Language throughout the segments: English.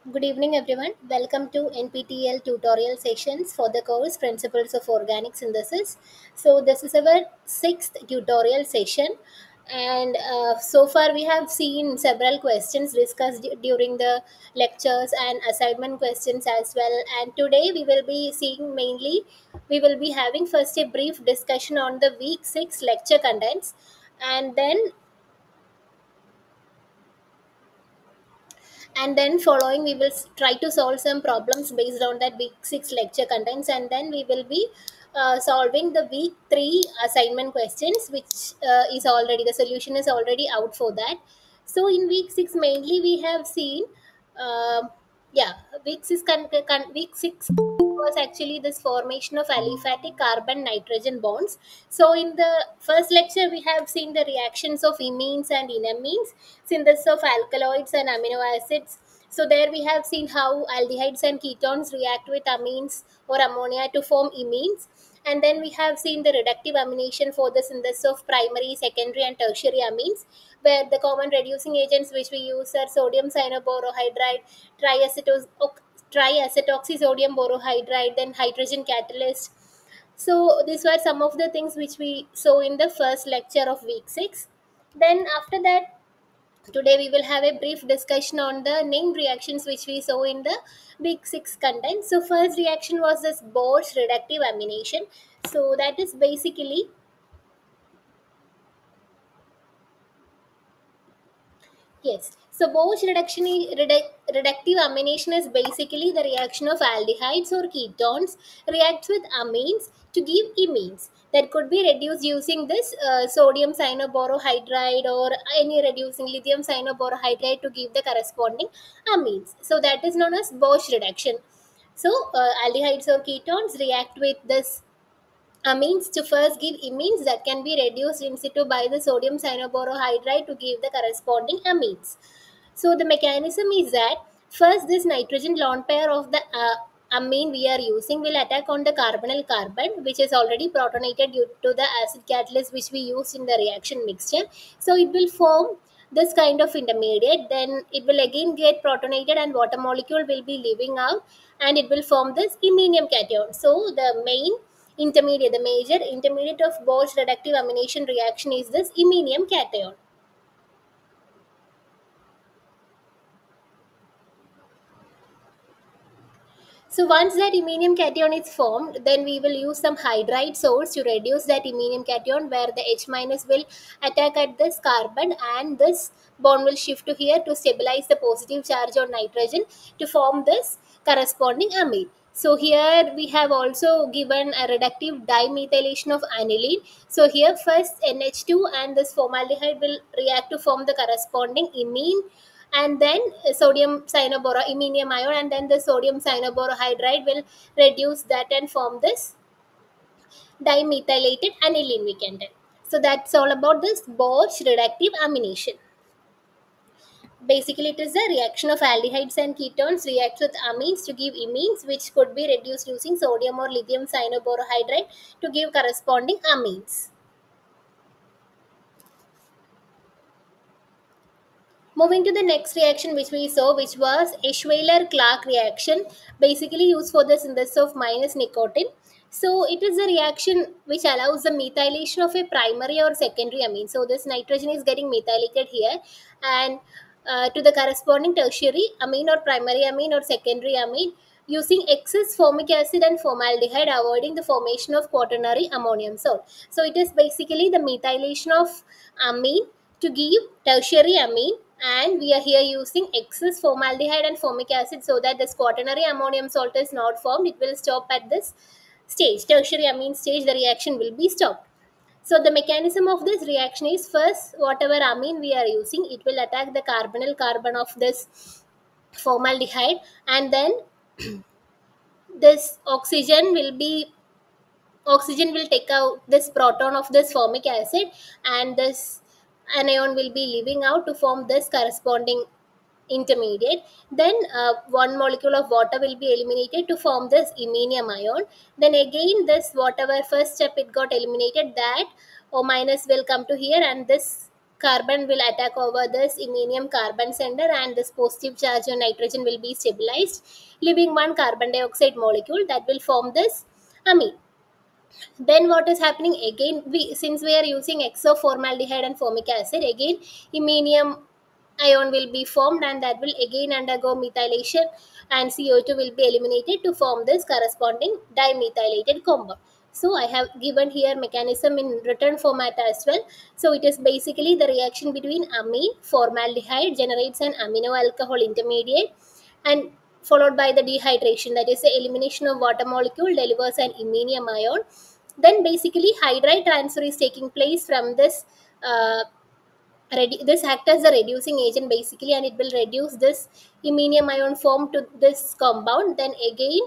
Good evening, everyone. Welcome to NPTEL tutorial sessions for the course Principles of Organic Synthesis. So, this is our sixth tutorial session, and so far we have seen several questions discussed during the lectures and assignment questions as well. And today we will be seeing mainly, we will be having first a brief discussion on the week 6 lecture contents, and then following we will try to solve some problems based on that week 6 lecture contents, and then we will be solving the week 3 assignment questions, which is already, the solution is already out for that. So in week 6 mainly we have seen, um yeah, week 6 was actually this formation of aliphatic carbon nitrogen bonds. So in the first lecture we have seen the reactions of imines and enamines, synthesis of alkaloids and amino acids. So there we have seen how aldehydes and ketones react with amines or ammonia to form imines. And then we have seen the reductive amination for the synthesis of primary, secondary, and tertiary amines, where the common reducing agents which we use are sodium cyanoborohydride, triacetos- triacetoxysodium borohydride, then hydrogen catalyst. So these were some of the things which we saw in the first lecture of week 6. Then after that, today we will have a brief discussion on the named reactions which we saw in the week 6 content. So first reaction was this Bosch reductive amination. So that is basically, yes. So Bosch reductive amination is basically the reaction of aldehydes or ketones reacts with amines to give imines that could be reduced using this sodium cyanoborohydride or any reducing lithium cyanoborohydride to give the corresponding amines. So that is known as Bosch reduction. So aldehydes or ketones react with this amines to first give imines that can be reduced in situ by the sodium cyanoborohydride to give the corresponding amines. So the mechanism is that first this nitrogen lone pair of the amine we are using will attack on the carbonyl carbon, which is already protonated due to the acid catalyst which we used in the reaction mixture. So it will form this kind of intermediate, then it will again get protonated and water molecule will be leaving out, and it will form this iminium cation. So the main intermediate, the major intermediate of Bosch reductive amination reaction is this iminium cation. So once that iminium cation is formed, then we will use some hydride source to reduce that iminium cation, where the H minus will attack at this carbon and this bond will shift to here to stabilize the positive charge on nitrogen to form this corresponding amine. So here we have also given a reductive dimethylation of aniline. So here first NH2 and this formaldehyde will react to form the corresponding imine, and then sodium iminium ion, and then the sodium cyanoborohydride will reduce that and form this dimethylated aniline, we can tell. So that's all about this Bosch reductive amination. Basically it is the reaction of aldehydes and ketones react with amines to give imines, which could be reduced using sodium or lithium cyanoborohydride to give corresponding amines. Moving to the next reaction which we saw, which was Eschweiler-Clark reaction, basically used for the synthesis of minus nicotine. So it is a reaction which allows the methylation of a primary or secondary amine. So this nitrogen is getting methylated here, and to the corresponding tertiary amine or primary amine or secondary amine using excess formic acid and formaldehyde, avoiding the formation of quaternary ammonium salt. So it is basically the methylation of amine to give tertiary amine, and we are here using excess formaldehyde and formic acid so that this quaternary ammonium salt is not formed. It will stop at this stage, tertiary amine stage, the reaction will be stopped. So the mechanism of this reaction is first whatever amine we are using, it will attack the carbonyl carbon of this formaldehyde, and then this oxygen will take out this proton of this formic acid, and this anion will be leaving out to form this corresponding intermediate. Then one molecule of water will be eliminated to form this iminium ion. Then again this whatever first step it got eliminated, that O minus will come to here, and this carbon will attack over this iminium carbon center, and this positive charge on nitrogen will be stabilized, leaving one carbon dioxide molecule that will form this amine. Then what is happening again, we, since we are using exoformaldehyde and formic acid, again iminium ion will be formed, and that will again undergo methylation, and CO2 will be eliminated to form this corresponding dimethylated compound. So I have given here mechanism in written format as well. So it is basically the reaction between amine formaldehyde generates an amino alcohol intermediate, and followed by the dehydration, that is the elimination of water molecule delivers an iminium ion. Then basically hydride transfer is taking place from this, this act as a reducing agent basically, and it will reduce this iminium ion form to this compound. Then again,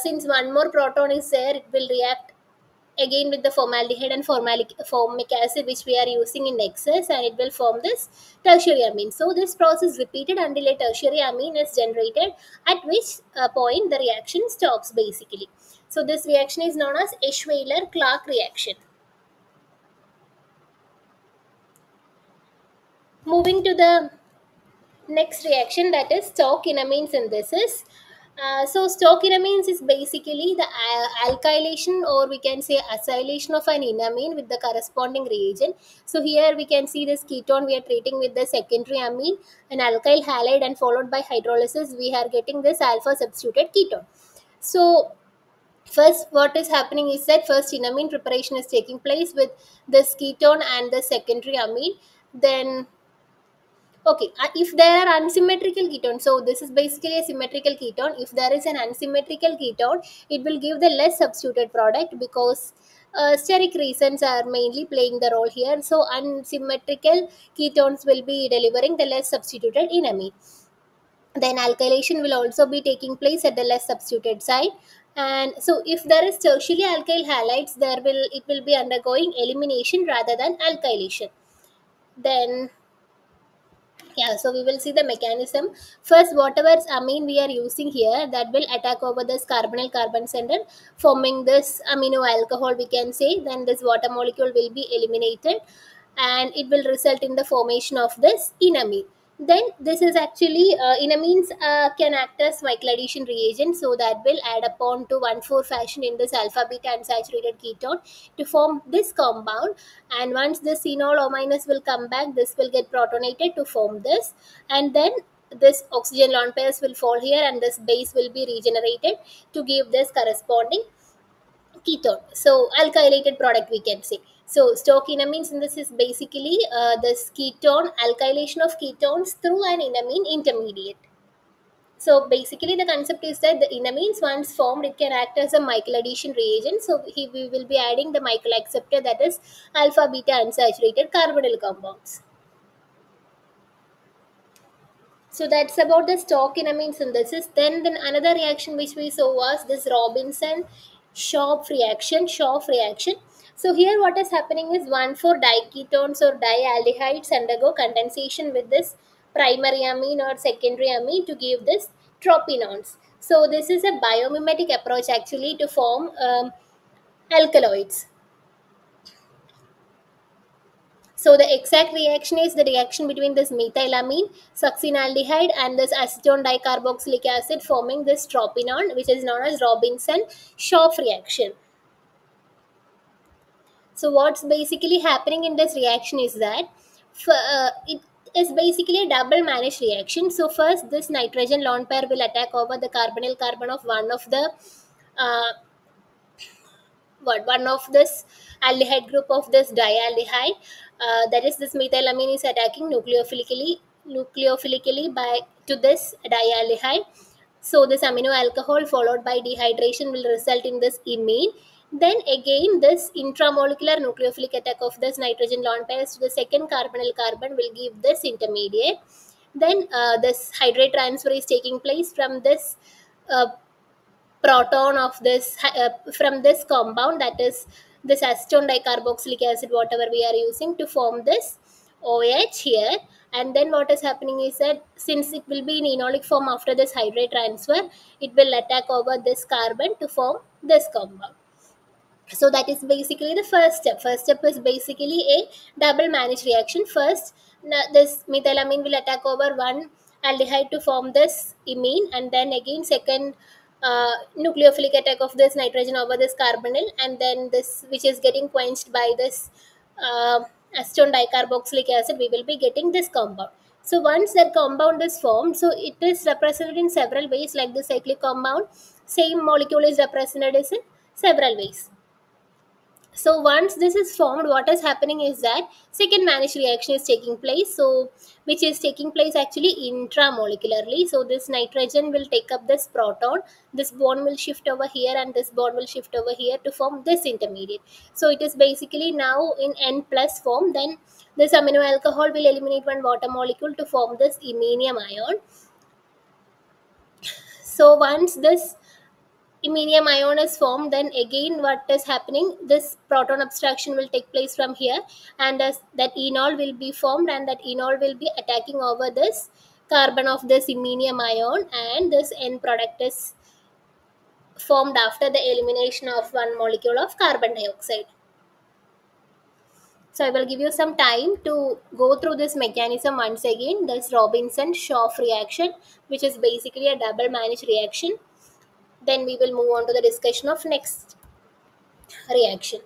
since one more proton is there, it will react again with the formaldehyde and formic acid which we are using in excess, and it will form this tertiary amine. So this process repeated until a tertiary amine is generated, at which point the reaction stops basically. So this reaction is known as Eschweiler-Clark reaction. Moving to the next reaction, that is stoichionamine synthesis. So stoichionamines is basically the alkylation, or we can say acylation of an enamine with the corresponding reagent. So here we can see this ketone we are treating with the secondary amine, an alkyl halide, and followed by hydrolysis we are getting this alpha substituted ketone. So first what is happening is that first enamine preparation is taking place with this ketone and the secondary amine. Then okay, if there are unsymmetrical ketones, so this is basically a symmetrical ketone. If there is an unsymmetrical ketone, it will give the less substituted product, because steric reasons are mainly playing the role here. So unsymmetrical ketones will be delivering the less substituted enamine. Then alkylation will also be taking place at the less substituted side. And so if there is tertiary alkyl halides, there will it will be undergoing elimination rather than alkylation. Then yeah, so we will see the mechanism. First, whatever amine we are using here, that will attack over this carbonyl carbon center, forming this amino alcohol we can say. Then this water molecule will be eliminated, and it will result in the formation of this enamine. Then this is actually enamines can act as Michael addition reagent, so that will add upon to 1,4 fashion in this alpha beta unsaturated ketone to form this compound. And once this phenol O minus will come back, this will get protonated to form this, and then this oxygen lone pairs will fall here, and this base will be regenerated to give this corresponding ketone. So alkylated product we can say. So stoichionamine synthesis is basically this ketone alkylation of ketones through an enamine intermediate. So basically the concept is that the enamines once formed, it can act as a Michael addition reagent. So we will be adding the Michael acceptor, that is alpha beta unsaturated carbonyl compounds. So that's about the stoichionamine synthesis. Then another reaction which we saw was this Robinson Schorf reaction. So here what is happening is 1,4 diketones or dialdehydes undergo condensation with this primary amine or secondary amine to give this tropinones. So this is a biomimetic approach actually to form alkaloids. So the exact reaction is the reaction between this methylamine, succinaldehyde, and this acetone dicarboxylic acid, forming this tropinone, which is known as Robinson-Schorf reaction. So what's basically happening in this reaction is that it is basically a double managed reaction. So first, this nitrogen lone pair will attack over the carbonyl carbon of uh, one of this aldehyde group of this dialdehyde, that is this methylamine is attacking nucleophilically by to this dialdehyde. So this amino alcohol followed by dehydration will result in this imine. Then again this intramolecular nucleophilic attack of this nitrogen lone pairs to the second carbonyl carbon will give this intermediate. Then this hydrate transfer is taking place from this uh, proton of this from this compound, that is this acetone dicarboxylic acid whatever we are using to form this OH here. And then what is happening is that since it will be in enolic form after this hydrate transfer, it will attack over this carbon to form this compound. So that is basically the first step is basically a double managed reaction. First, this methylamine will attack over one aldehyde to form this imine, and then again second, nucleophilic attack of this nitrogen over this carbonyl, and then this which is getting quenched by this uh, acetone dicarboxylic acid, we will be getting this compound. So once that compound is formed, so it is represented in several ways, like the cyclic compound. Same molecule is represented as in several ways. So once this is formed, what is happening is that second managed reaction is taking place, so which is taking place actually intramolecularly. So this nitrogen will take up this proton, this bond will shift over here, and this bond will shift over here to form this intermediate. So it is basically now in N plus form. Then this amino alcohol will eliminate one water molecule to form this iminium ion. So once this iminium ion is formed, then again what is happening, this proton abstraction will take place from here, and as that enol will be formed, and that enol will be attacking over this carbon of this iminium ion, and this end product is formed after the elimination of one molecule of carbon dioxide. So I will give you some time to go through this mechanism once again. This Robinson Schoff reaction, which is basically a double managed reaction. Then we will move on to the discussion of next reaction.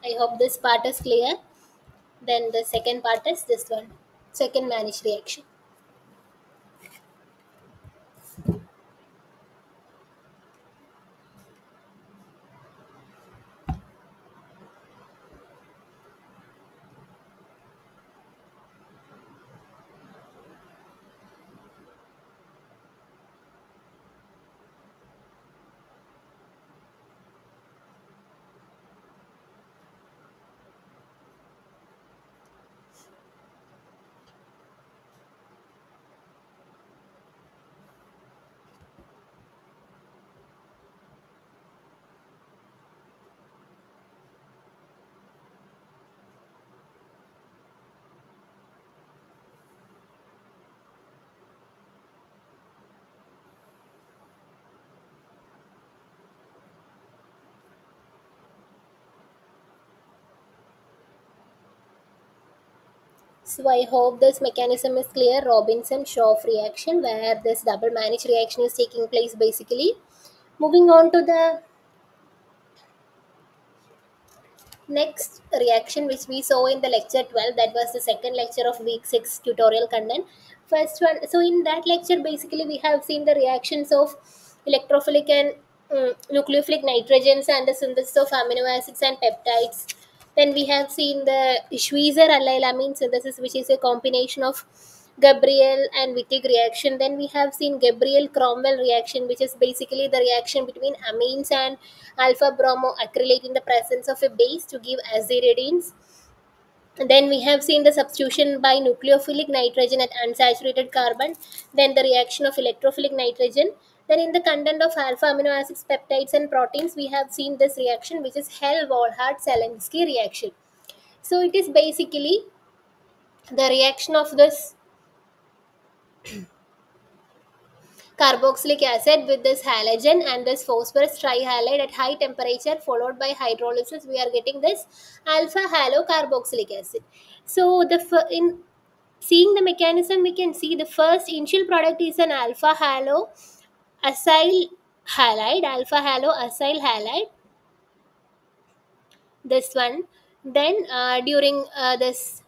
I hope this part is clear. Then the second part is this one. Second managed reaction. So I hope this mechanism is clear. Robinson Schoff reaction, where this double managed reaction is taking place basically. Moving on to the next reaction, which we saw in the lecture 12, that was the second lecture of week 6 tutorial content. First one, so in that lecture basically we have seen the reactions of electrophilic and nucleophilic nitrogens and the synthesis of amino acids and peptides. Then we have seen the Schweitzer allylamine synthesis, which is a combination of Gabriel and Wittig reaction. Then we have seen Gabriel Cromwell reaction, which is basically the reaction between amines and alpha bromoacrylate in the presence of a base to give aziridines. Then we have seen the substitution by nucleophilic nitrogen at unsaturated carbon, then the reaction of electrophilic nitrogen. Then in the content of alpha amino acids, peptides and proteins, we have seen this reaction, which is Hell-Volhard-Zelensky reaction. So it is basically the reaction of this carboxylic acid with this halogen and this phosphorus trihalide at high temperature followed by hydrolysis. We are getting this alpha halocarboxylic acid. So in seeing the mechanism, we can see the first initial product is an alpha halo acyl halide, alpha halo acyl halide, this one. Then during this,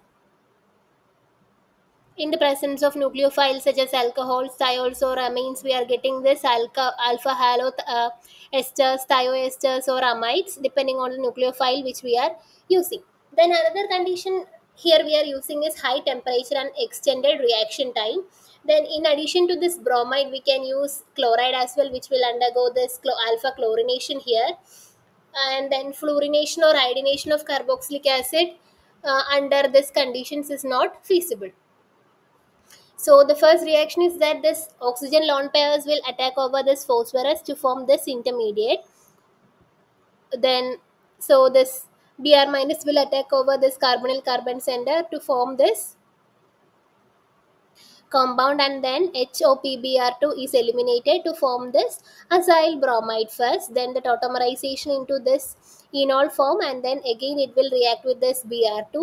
in the presence of nucleophiles such as alcohols, thiols, or amines, we are getting this alpha halo esters, thioesters, or amides, depending on the nucleophile which we are using. Then another condition Here we are using is high temperature and extended reaction time. Then in addition to this bromide, we can use chloride as well, which will undergo this alpha chlorination here. And then fluorination or iodination of carboxylic acid under this conditions is not feasible. So the first reaction is that this oxygen lone pairs will attack over this phosphorus to form this intermediate. Then so this Br minus will attack over this carbonyl carbon center to form this compound, and then HOPBr2 is eliminated to form this acyl bromide first, then the tautomerization into this enol form, and then again it will react with this Br2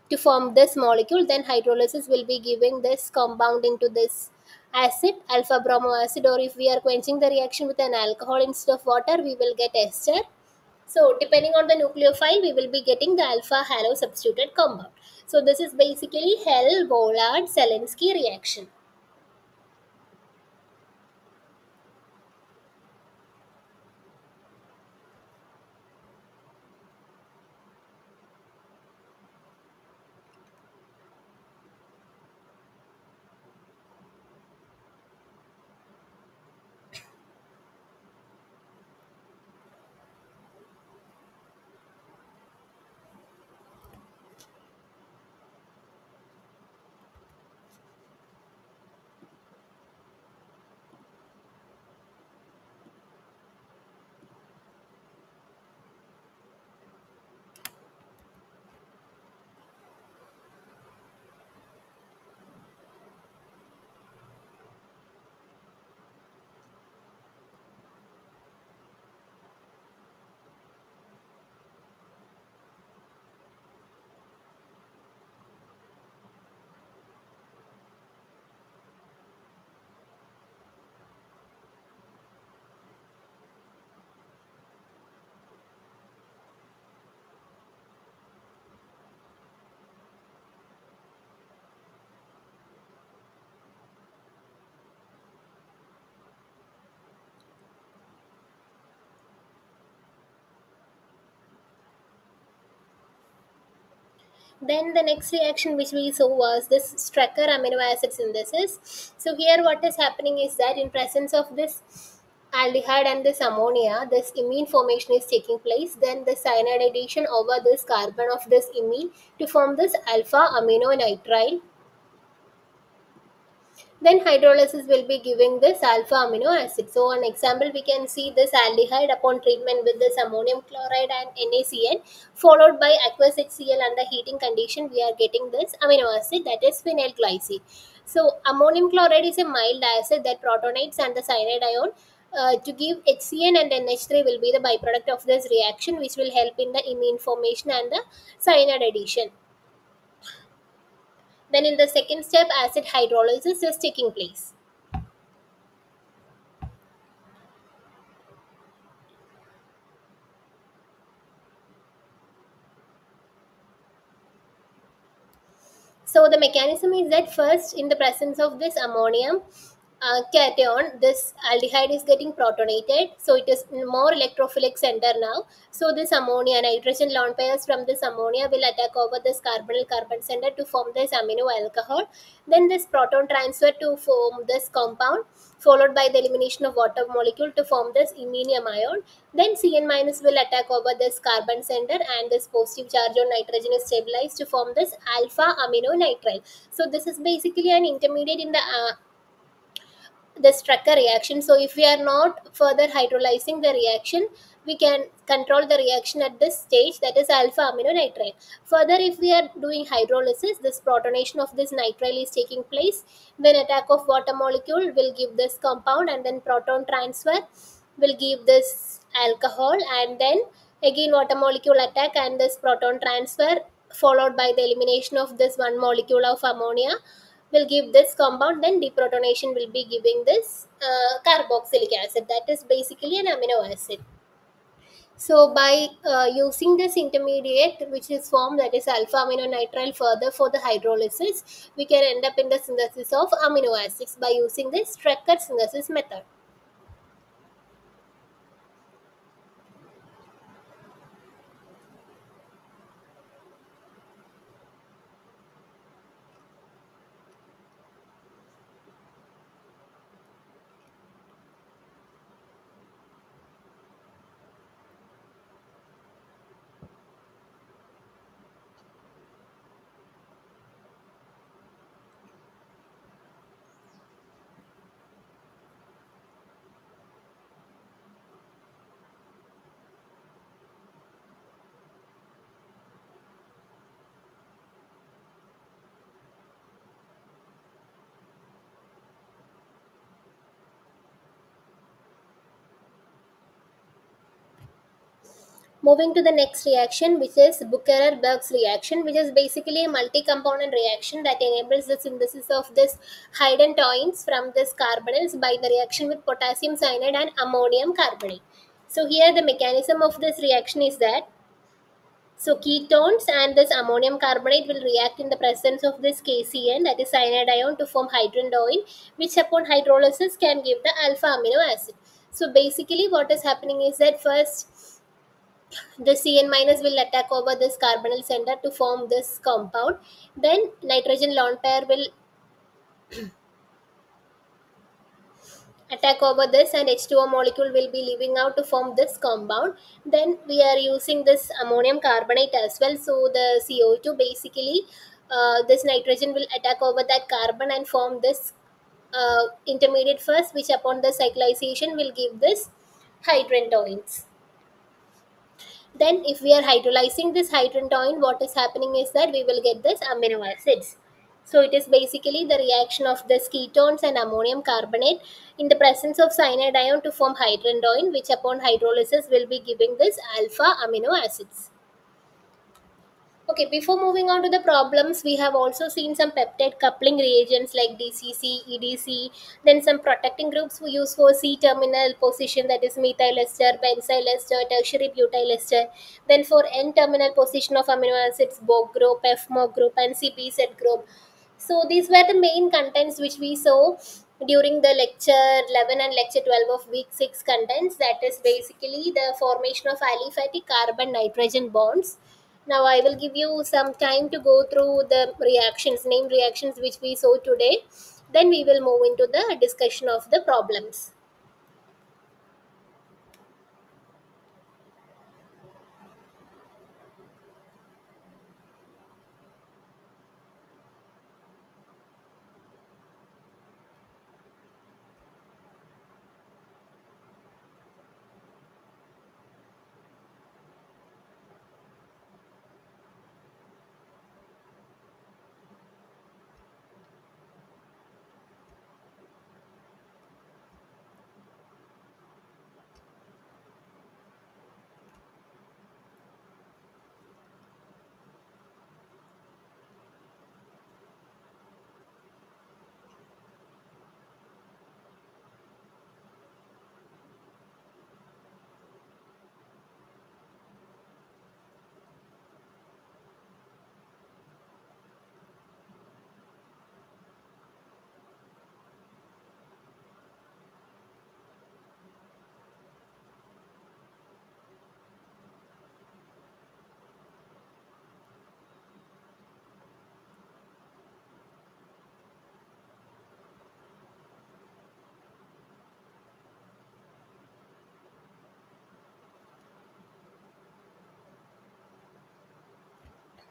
to form this molecule. Then hydrolysis will be giving this compound into this acid, alpha bromo acid, or if we are quenching the reaction with an alcohol instead of water, we will get ester. So depending on the nucleophile, we will be getting the alpha halo substituted compound. So this is basically Hell Bollard Zelensky reaction. Then the next reaction which we saw was this Strecker amino acid synthesis. So here what is happening is that in presence of this aldehyde and this ammonia, this imine formation is taking place. Then the cyanide addition over this carbon of this imine to form this alpha amino nitrile. Then hydrolysis will be giving this alpha amino acid. So an example, we can see this aldehyde upon treatment with this ammonium chloride and NaCN followed by aqueous HCl under heating condition, we are getting this amino acid, that is phenyl glycine. So ammonium chloride is a mild acid that protonates and the cyanide ion to give HCN, and NH3 will be the byproduct of this reaction, which will help in the imine formation and the cyanide addition. Then in the second step, acid hydrolysis is taking place. So the mechanism is that first, in the presence of this ammonium cation, this aldehyde is getting protonated. So it is more electrophilic center now. So this ammonia, nitrogen lone pairs from this ammonia will attack over this carbonyl carbon center to form this amino alcohol. Then this proton transfer to form this compound, followed by the elimination of water molecule to form this iminium ion. Then Cn minus will attack over this carbon center, and this positive charge on nitrogen is stabilized to form this alpha amino nitrile. So this is basically an intermediate in the Strucker reaction. So if we are not further hydrolyzing the reaction, we can control the reaction at this stage, that is alpha amino nitrile. Further, if we are doing hydrolysis, this protonation of this nitrile is taking place. Then attack of water molecule will give this compound, and then proton transfer will give this alcohol, and then again water molecule attack and this proton transfer followed by the elimination of this one molecule of ammonia will give this compound. Then deprotonation will be giving this carboxylic acid, that is basically an amino acid. So by using this intermediate which is formed, that is alpha amino nitrile, further for the hydrolysis, we can end up in the synthesis of amino acids by using this Strecker synthesis method. Moving to the next reaction, which is Bucherer-Berg's reaction, which is basically a multi-component reaction that enables the synthesis of this hydrogen ions from this carbonyls by the reaction with potassium cyanide and ammonium carbonate. So here the mechanism of this reaction is that ketones and this ammonium carbonate will react in the presence of this KCN, that is cyanide ion, to form hydrantoin, which upon hydrolysis can give the alpha amino acid. So basically what is happening is that first the Cn minus will attack over this carbonyl center to form this compound. Then nitrogen lone pair will attack over this and H2O molecule will be leaving out to form this compound. Then we are using this ammonium carbonate as well. So the CO2 basically, this nitrogen will attack over that carbon and form this intermediate first, which upon the cyclization will give this hydrantoins. Then if we are hydrolyzing this hydrantoin, what is happening is that we will get this amino acids. So it is basically the reaction of the ketones and ammonium carbonate in the presence of cyanide ion to form hydrantoin, which upon hydrolysis will be giving this alpha amino acids. Okay, before moving on to the problems, we have also seen some peptide coupling reagents like DCC, EDC, then some protecting groups we use for C-terminal position, that is methyl ester, benzyl ester, tertiary butyl ester. Then for N-terminal position of amino acids, BOG group, FMO group, and CPZ group. So these were the main contents which we saw during the lecture 11 and lecture 12 of week 6 contents, that is basically the formation of aliphatic carbon nitrogen bonds. Now I will give you some time to go through the reactions, named reactions which we saw today. Then we will move into the discussion of the problems.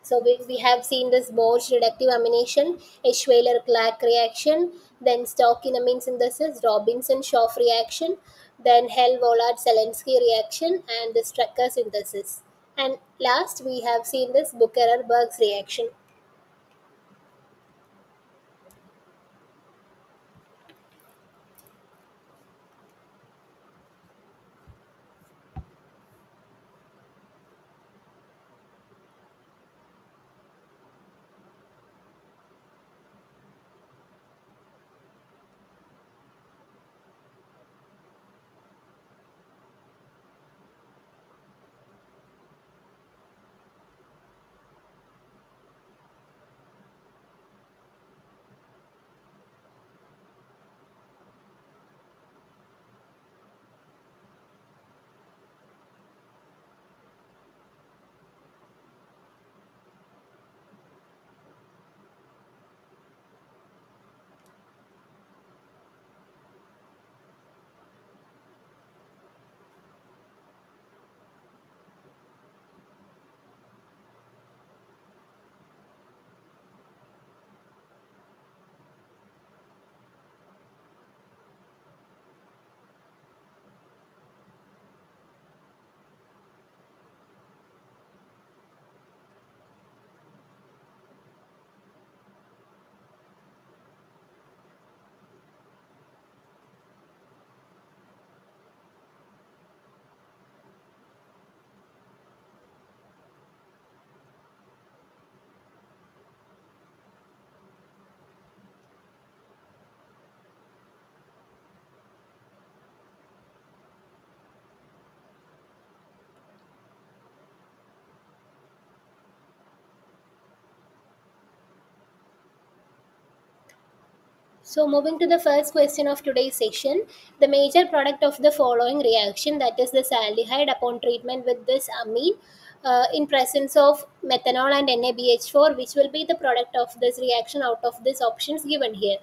So we have seen this Borch reductive amination, Eschweiler-Clack reaction, then Stockinamine synthesis, Robinson-Schoff reaction, then Hell-Vollard-Zelensky reaction, and the Strecker synthesis. And last we have seen this Bucherer-Berg's reaction. So, moving to the first question of today's session, the major product of the following reaction, that is this aldehyde, upon treatment with this amine in presence of methanol and NaBH4, which will be the product of this reaction out of these options given here.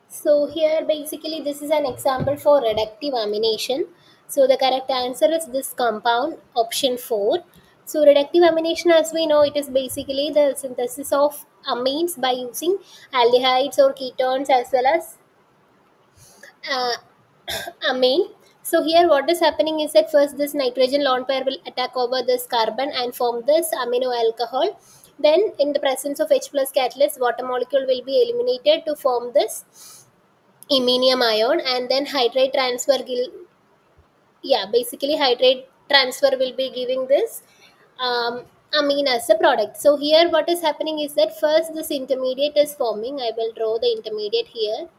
So here basically this is an example for reductive amination. So the correct answer is this compound option 4. So reductive amination, as we know, it is basically the synthesis of amines by using aldehydes or ketones as well as uh, amine. So here what is happening is that first this nitrogen lone pair will attack over this carbon and form this amino alcohol. Then in the presence of H plus catalyst, water molecule will be eliminated to form this iminium ion, and then hydrate transfer yeah, basically hydrate transfer will be giving this amine as a product. So here what is happening is that first this intermediate is forming. I will draw the intermediate here.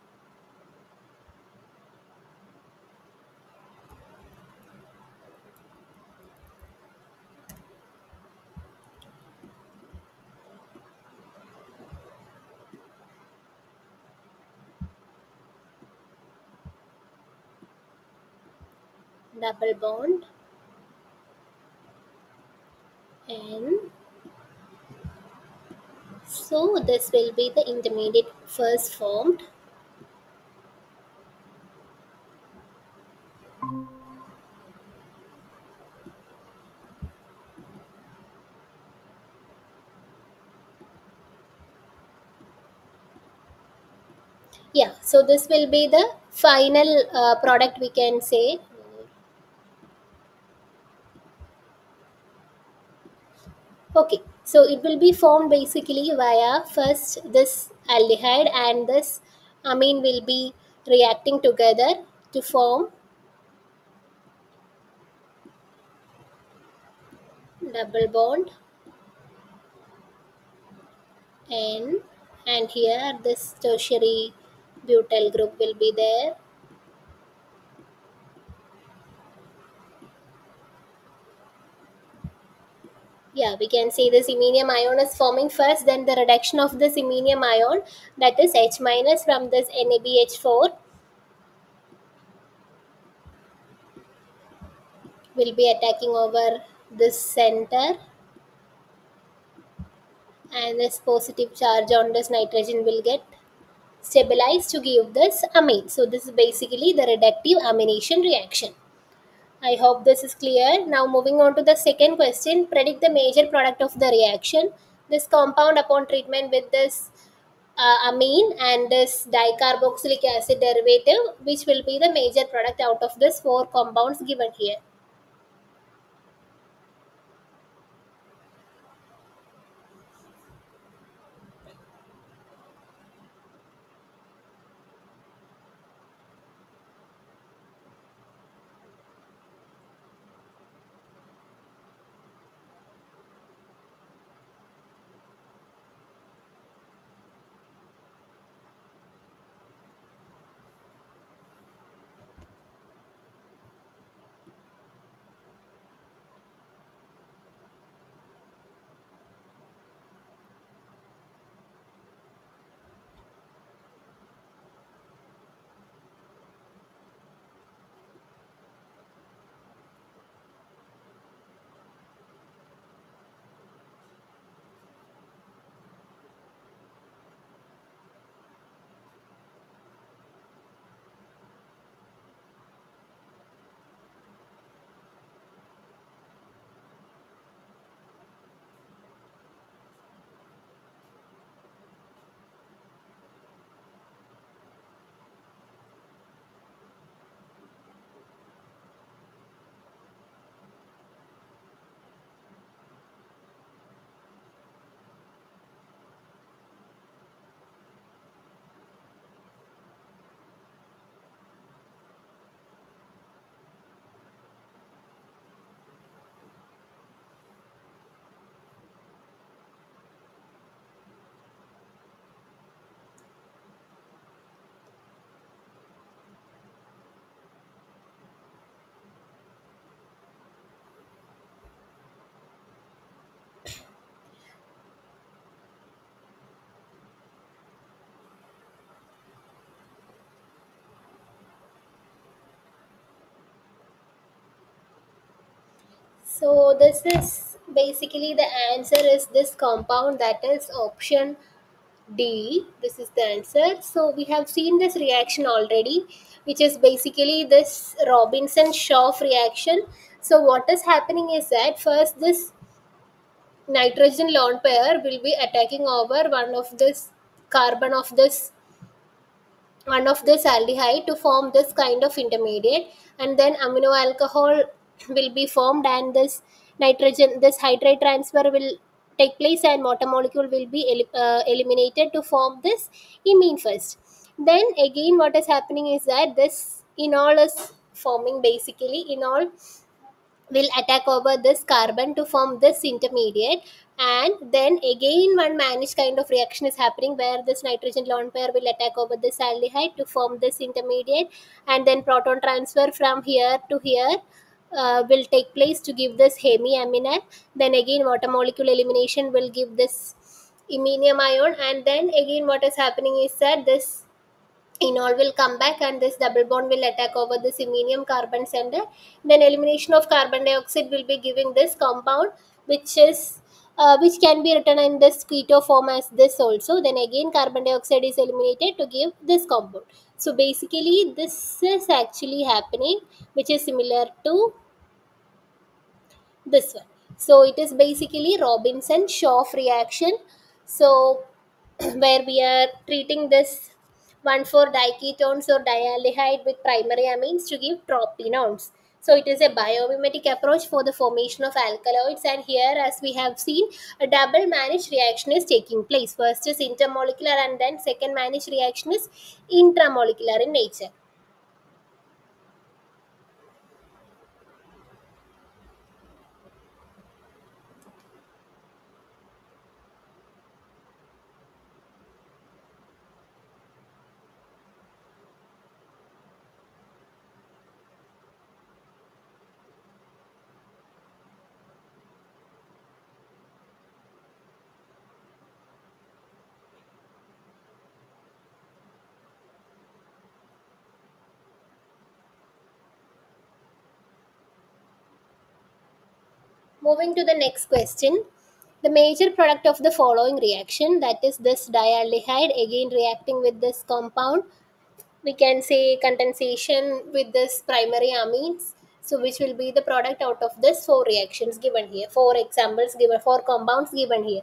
Double bond, and so this will be the intermediate first formed. Yeah, so this will be the final product, we can say. Okay, so it will be formed basically via first this aldehyde and this amine will be reacting together to form double bond, and and here this tertiary butyl group will be there. Yeah, we can see this iminium ion is forming first, then the reduction of this iminium ion, that is H minus from this NaBH4, will be attacking over this center, and this positive charge on this nitrogen will get stabilized to give this amine. So this is basically the reductive amination reaction. I hope this is clear. Now moving on to the second question, predict the major product of the reaction. This compound upon treatment with this amine and this dicarboxylic acid derivative, which will be the major product out of this four compounds given here. So this is basically the answer is this compound, that is option D. This is the answer. So we have seen this reaction already, which is basically this Robinson Schoff reaction. So what is happening is that first this nitrogen lone pair will be attacking over carbon of this one of this aldehyde to form this kind of intermediate, and then amino alcohol will be formed, and this hydride transfer will take place, and water molecule will be eliminated to form this imine first. Then again what is happening is that this enol is forming, basically enol will attack over this carbon to form this intermediate, and then again one managed kind of reaction is happening where this nitrogen lone pair will attack over this aldehyde to form this intermediate, and then proton transfer from here to here will take place to give this hemiaminal. Then again water molecule elimination will give this iminium ion, and then again what is happening is that this enol will come back, and this double bond will attack over this iminium carbon center. Then elimination of carbon dioxide will be giving this compound, which can be written in this keto form as this also. Then again carbon dioxide is eliminated to give this compound. So basically this is actually happening, which is similar to this one. So it is basically Robinson Schoff reaction. So where we are treating this 1,4 diketones or dialdehyde with primary amines to give tropenones. So it is a biomimetic approach for the formation of alkaloids, and here as we have seen, a double managed reaction is taking place. First is intermolecular, and then second managed reaction is intramolecular in nature. Moving to the next question. The major product of the following reaction, that is this dialdehyde again reacting with this compound, we can say condensation with this primary amines. So which will be the product out of this four reactions given here? Four examples given, four compounds given here.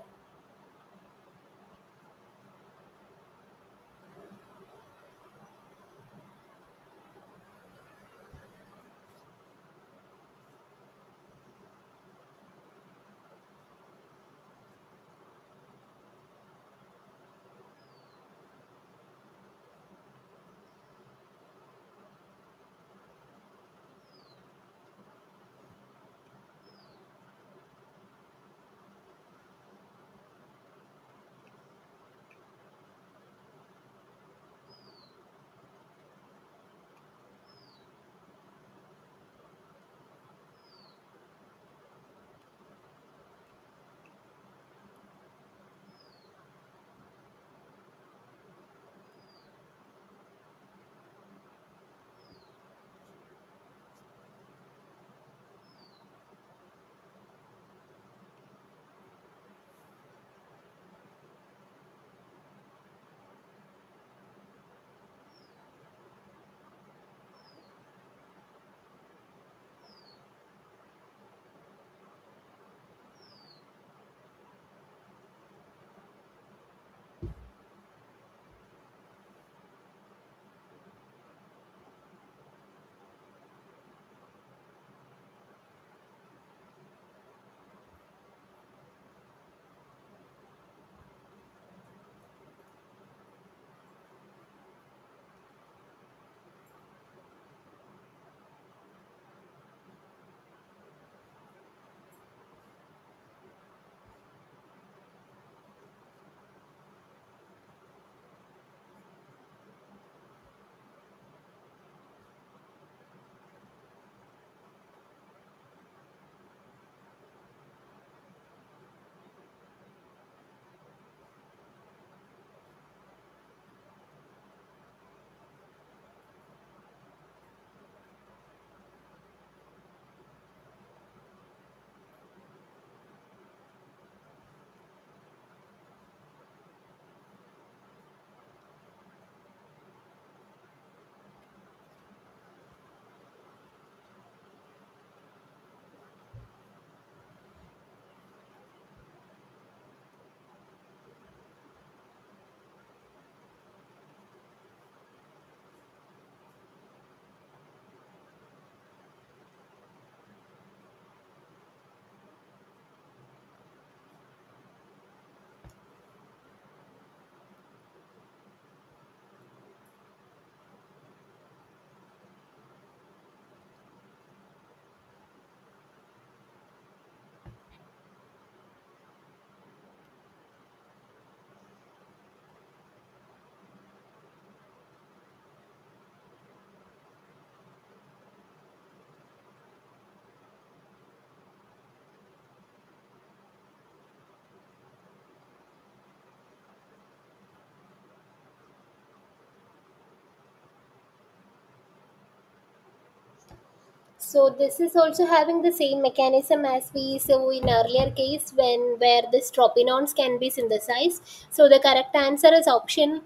So this is also having the same mechanism as we saw in earlier case when where this tropinones can be synthesized. So the correct answer is option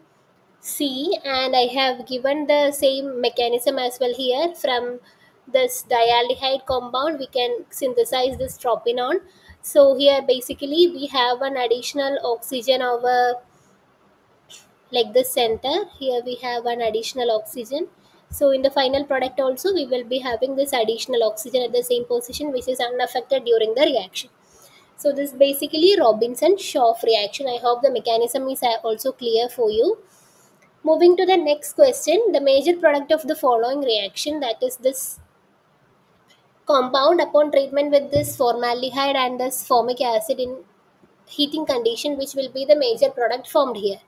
C, and I have given the same mechanism as well here. From this dialdehyde compound, we can synthesize this tropinone. So here basically we have an additional oxygen over like the center. Here we have an additional oxygen. So in the final product also we will be having this additional oxygen at the same position, which is unaffected during the reaction. So this basically Robinson-Schorf reaction. I hope the mechanism is also clear for you. Moving to the next question, the major product of the following reaction, that is this compound upon treatment with this formaldehyde and this formic acid in heating condition, which will be the major product formed here.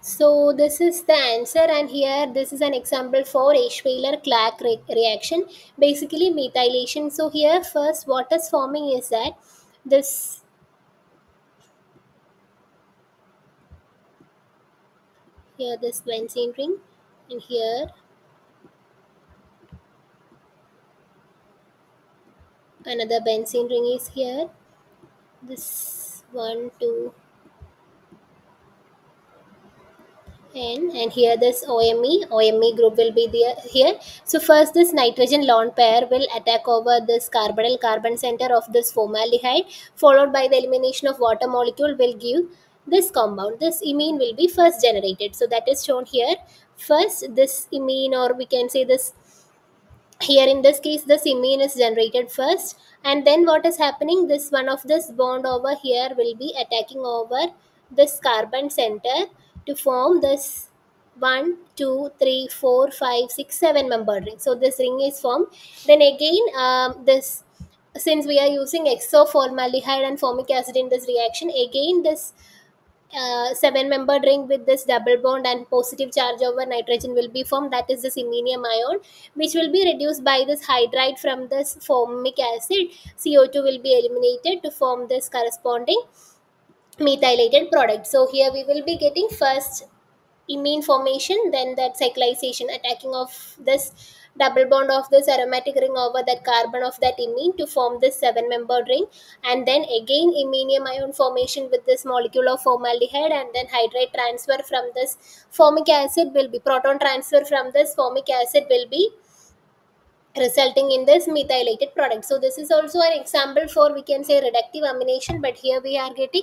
So this is the answer, and here this is an example for Eschweiler-Clark reaction, basically methylation. So here first what is forming is that this, here this benzene ring, and here another benzene ring is here. This one, two, and here this OME group will be there here. So first this nitrogen lone pair will attack over this carbonyl carbon center of this formaldehyde, followed by the elimination of water molecule will give this compound. This imine will be first generated, so that is shown here. First this imine, or we can say this, here in this case the imine is generated first, and then what is happening, this one of this bond over here will be attacking over this carbon center to form this 1 2 3 4 5 6 7 membered ring. So this ring is formed. Then again this, since we are using exoformaldehyde and formic acid in this reaction, again this 7 membered ring with this double bond and positive charge over nitrogen will be formed, that is the iminium ion, which will be reduced by this hydride from this formic acid. CO2 will be eliminated to form this corresponding methylated product. So here we will be getting first imine formation, then that cyclization, attacking of this double bond of this aromatic ring over that carbon of that imine to form this 7 membered ring, and then again iminium ion formation with this molecule of formaldehyde, and then hydride transfer from this formic acid will be, proton transfer from this formic acid will be resulting in this methylated product. So this is also an example for, we can say, reductive amination, but here we are getting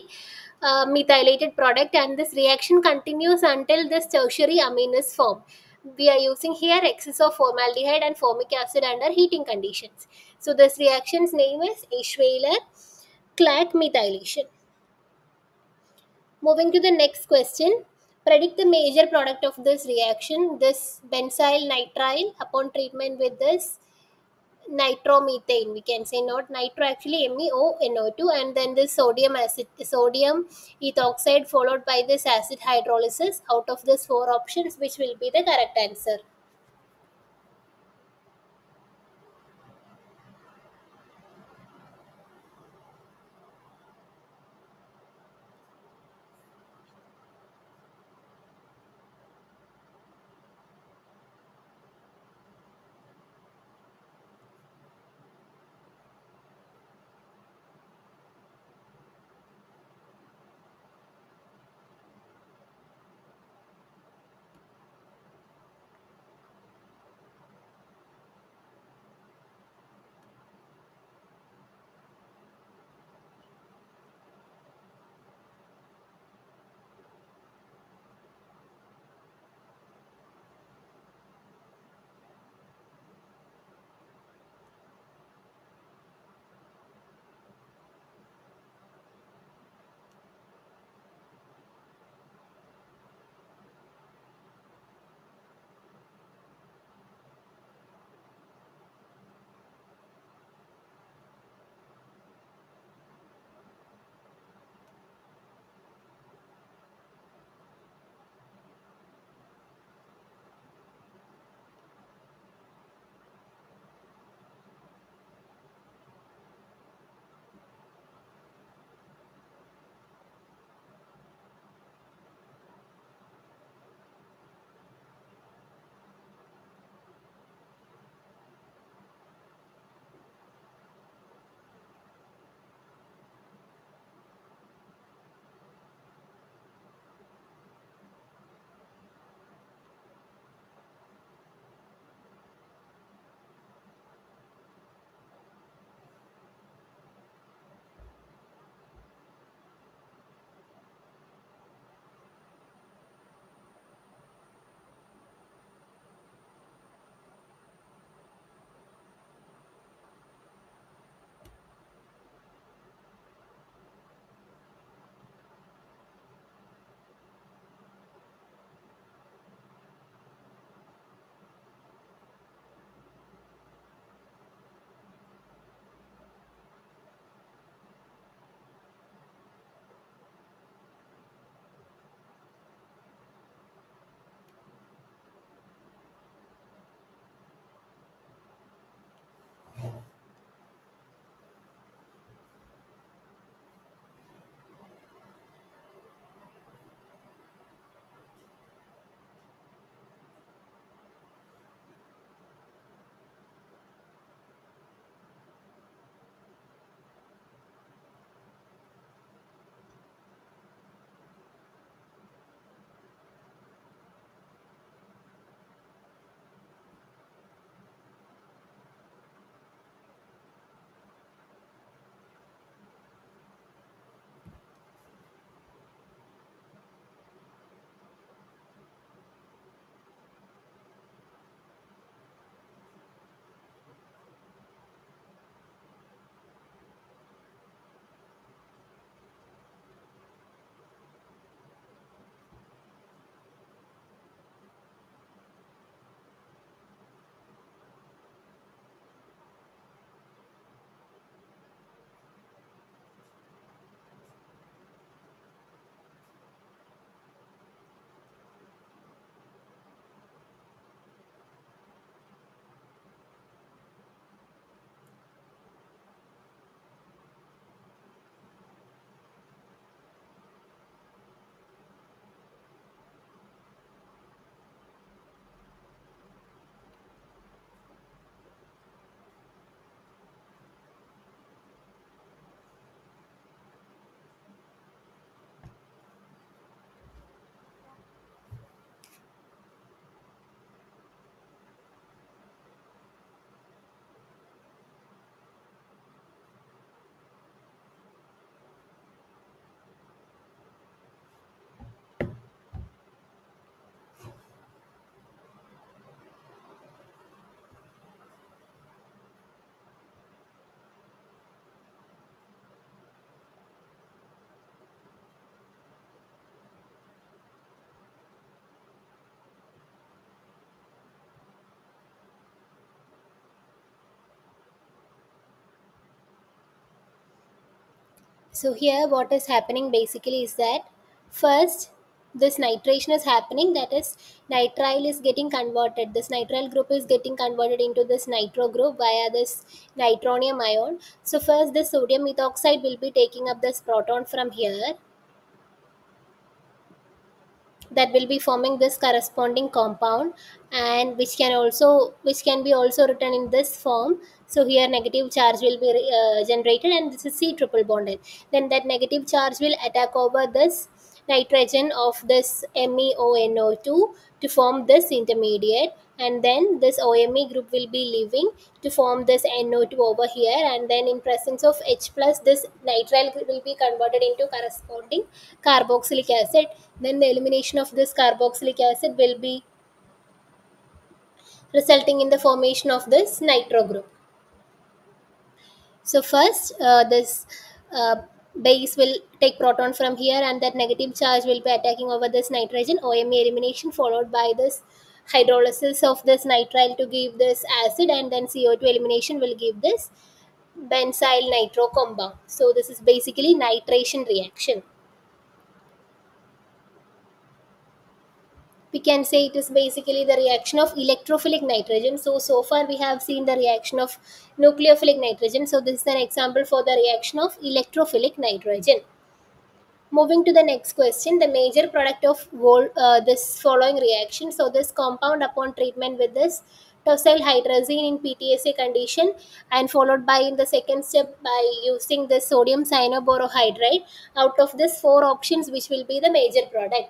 methylated product, and this reaction continues until this tertiary amine is formed. we are using here excess of formaldehyde and formic acid under heating conditions. So this reaction's name is Eschweiler Clack methylation. Moving to the next question. Predict the major product of this reaction, this benzyl nitrile, upon treatment with this nitromethane. We can say not nitro, actually MEONO2, and then this sodium ethoxide followed by this acid hydrolysis. Out of these four options, which will be the correct answer? So here what is happening basically is that first this nitration is happening, that is nitrile is getting converted, this nitrile group is getting converted into this nitro group via this nitronium ion. So first this sodium methoxide will be taking up this proton from here, that will be forming this corresponding compound, and which can be also written in this form. So here negative charge will be generated, and this is C triple bonded. Then that negative charge will attack over this nitrogen of this MEONO2 to form this intermediate, and then this OMe group will be leaving to form this NO2 over here, and then in presence of H plus this nitrile will be converted into corresponding carboxylic acid. Then the elimination of this carboxylic acid will be resulting in the formation of this nitro group. So first this uh, base will take proton from here, and that negative charge will be attacking over this nitrogen, OMe elimination followed by this hydrolysis of this nitrile to give this acid, and then CO2 elimination will give this benzyl nitro compound. So this is basically nitration reaction. We can say it is basically the reaction of electrophilic nitrogen. So far we have seen the reaction of nucleophilic nitrogen. So this is an example for the reaction of electrophilic nitrogen. Moving to the next question, the major product of this following reaction. So this compound upon treatment with this tosyl hydrazine in PTSA condition, and followed by in the second step by using the sodium cyanoborohydride, out of this four options which will be the major product.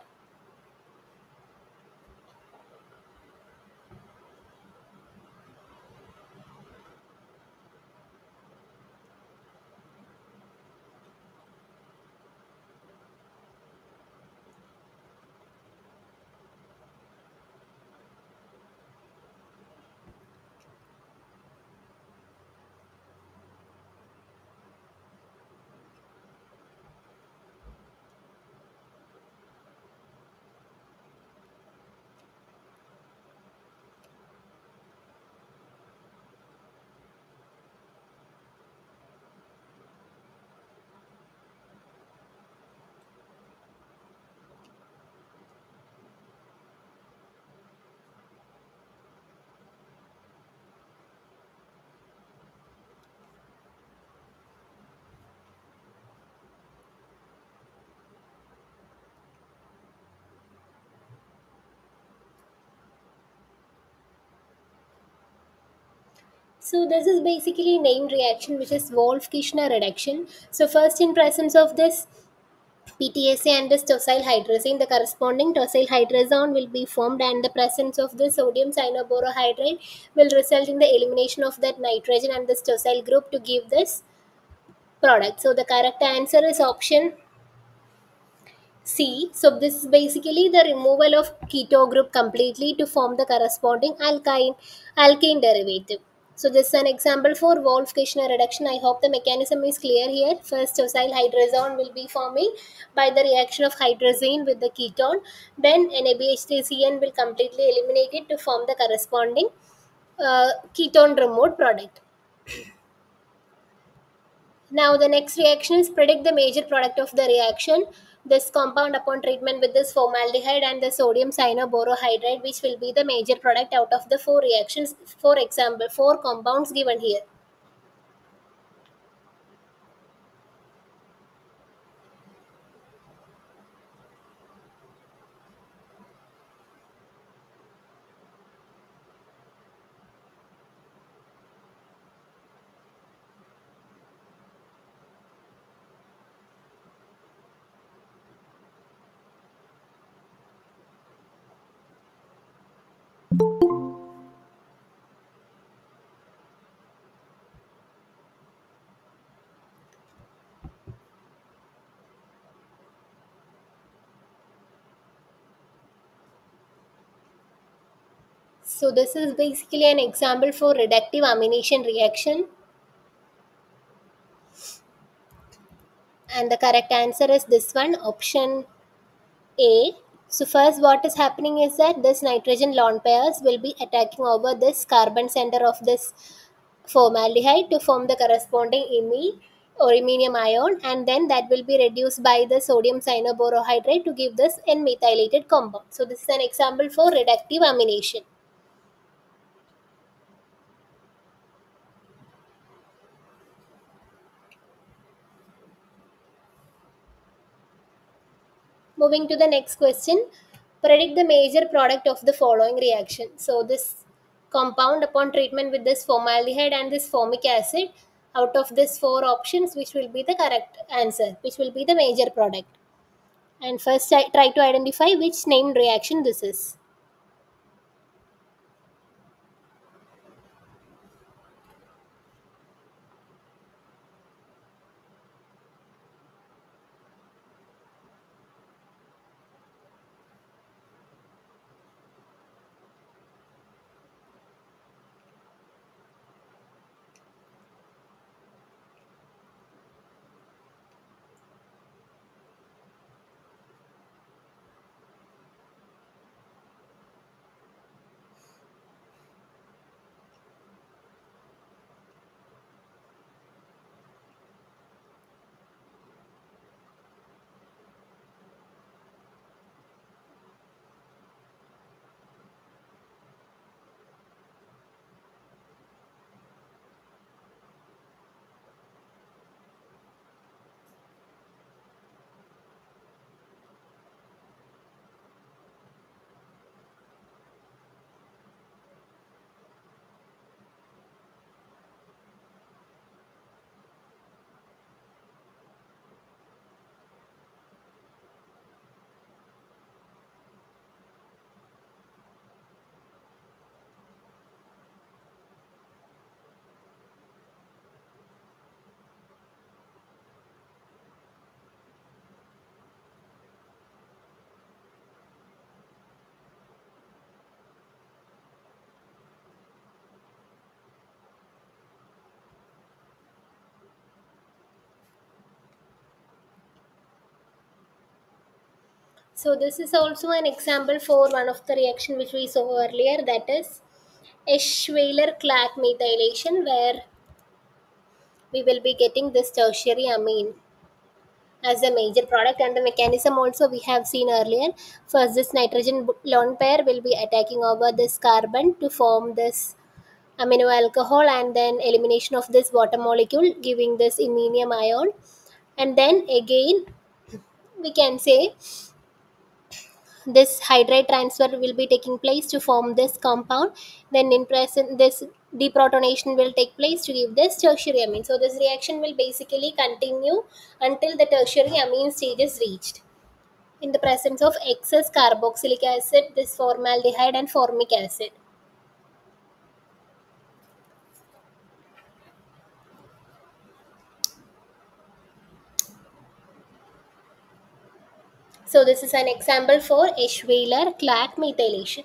So this is basically named reaction which is Wolff-Kishner reduction. So first in presence of this PTSA and this tosyl hydrazine, the corresponding tosyl hydrazone will be formed, and the presence of the sodium cyanoborohydride will result in the elimination of that nitrogen and this tosyl group to give this product. So the correct answer is option C. So this is basically the removal of keto group completely to form the corresponding alkane derivative. So this is an example for Wolff-Kishner reduction. I hope the mechanism is clear here. First, tosyl hydrazone will be forming by the reaction of hydrazine with the ketone. Then NABH3CN will completely eliminate it to form the corresponding ketone removed product. Now the next reaction is predict the major product of the reaction. This compound upon treatment with this formaldehyde and the sodium cyanoborohydride, which will be the major product out of the four reactions. For example, four compounds given here. So this is basically an example for reductive amination reaction, and the correct answer is this one, option A. So first what is happening is that this nitrogen lone pairs will be attacking over this carbon center of this formaldehyde to form the corresponding imine. aluminium ion, and then that will be reduced by the sodium cyanoborohydrate to give this N-methylated compound. So this is an example for reductive amination. Moving to the next question, predict the major product of the following reaction. So this compound upon treatment with this formaldehyde and this formic acid, out of these four options, which will be the correct answer, which will be the major product. And first I try to identify which named reaction this is. So this is also an example for one of the reaction which we saw earlier, that is Eschweiler-Clack methylation, where we will be getting this tertiary amine as a major product, and the mechanism also we have seen earlier. First, this nitrogen lone pair will be attacking over this carbon to form this amino alcohol, and then elimination of this water molecule giving this iminium ion, and then again we can say this hydride transfer will be taking place to form this compound, then in present this deprotonation will take place to give this tertiary amine. So this reaction will basically continue until the tertiary amine stage is reached in the presence of excess carboxylic acid, this formaldehyde and formic acid. So this is an example for Eschweiler-Clack methylation.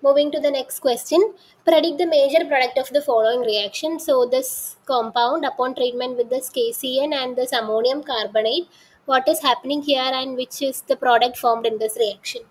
Moving to the next question, predict the major product of the following reaction. So this compound upon treatment with this KCN and this ammonium carbonate, what is happening here and which is the product formed in this reaction?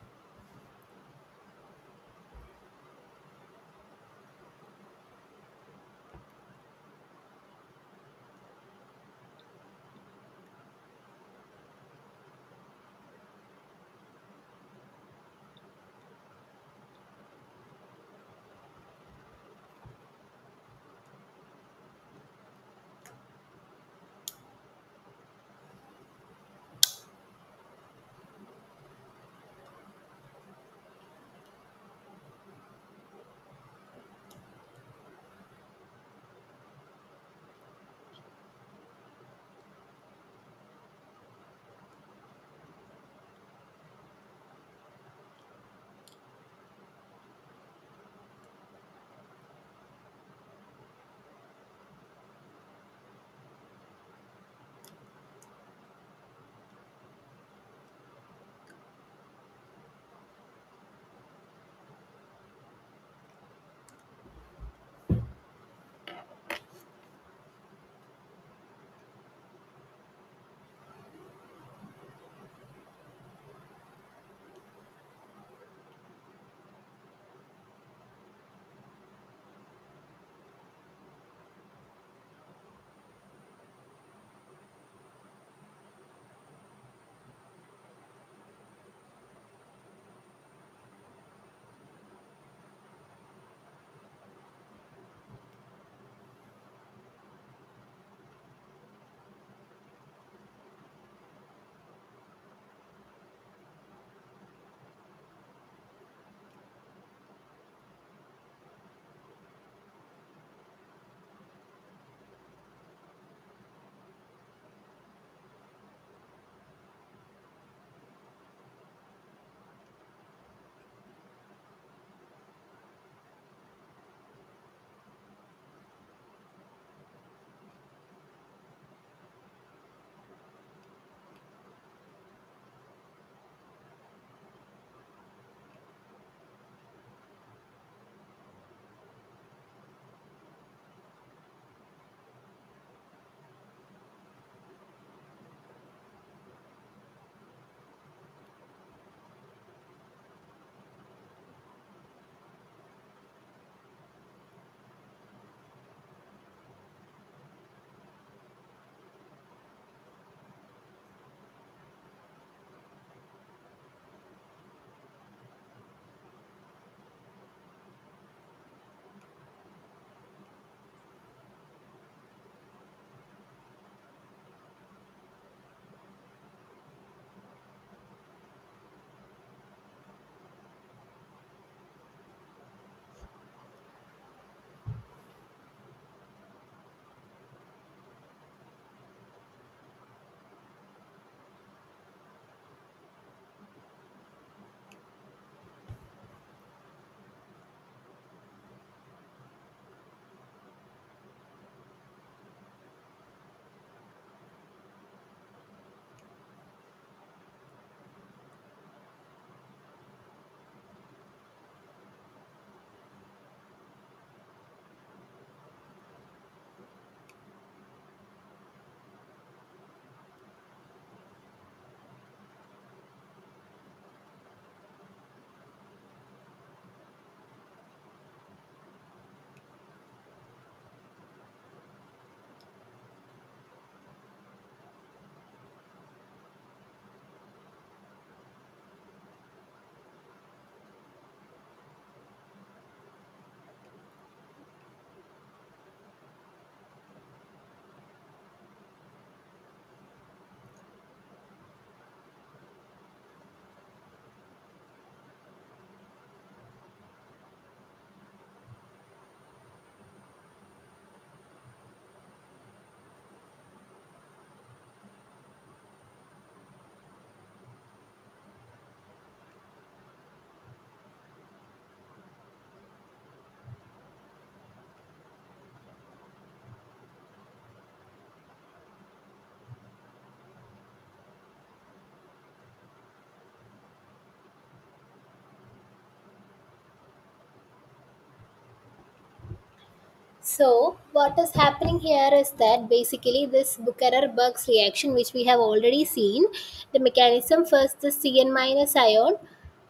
So what is happening here is that basically this Bucherer-Berg's reaction, which we have already seen, the mechanism first, the Cn minus ion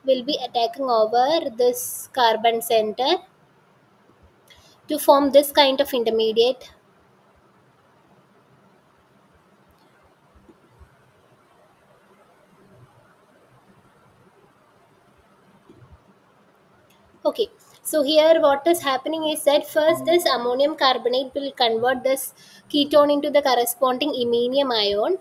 will be attacking over this carbon center to form this kind of intermediate. Okay, so here what is happening is that first this ammonium carbonate will convert this ketone into the corresponding iminium ion,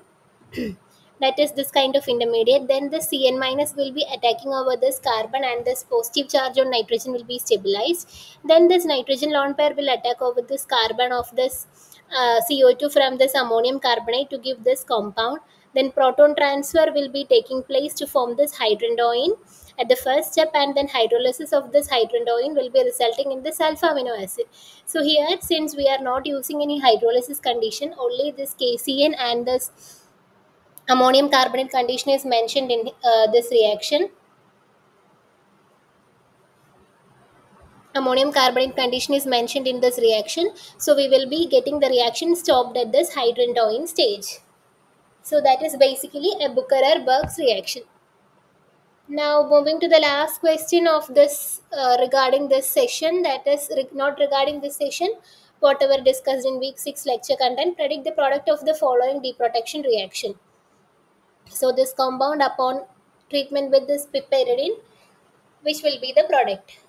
that is this kind of intermediate. Then the Cn minus will be attacking over this carbon and this positive charge on nitrogen will be stabilized. Then this nitrogen lone pair will attack over this carbon of this CO2 from this ammonium carbonate to give this compound. Then proton transfer will be taking place to form this hydrantoin at the first step, and then hydrolysis of this hydrantoin will be resulting in this alpha amino acid. So here, since we are not using any hydrolysis condition, only this KCN and this ammonium carbonate condition is mentioned in this reaction. Ammonium carbonate condition is mentioned in this reaction, so we will be getting the reaction stopped at this hydrantoin stage. So that is basically a Bucherer-Berg's reaction. Now moving to the last question of this regarding this session, that is not regarding this session, whatever discussed in week 6 lecture content, predict the product of the following deprotection reaction. So this compound upon treatment with this piperidine, which will be the product.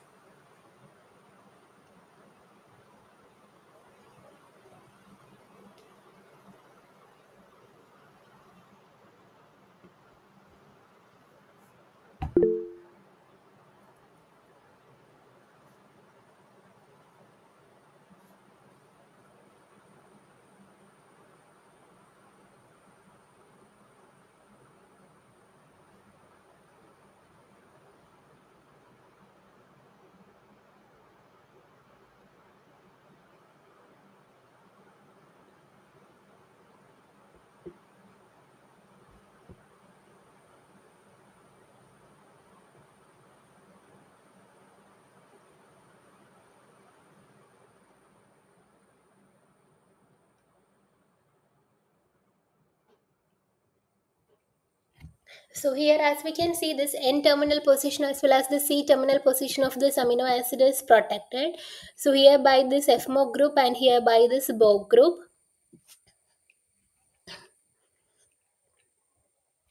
So here as we can see, this N terminal position as well as the C terminal position of this amino acid is protected. So here by this FMO group and here by this BOG group,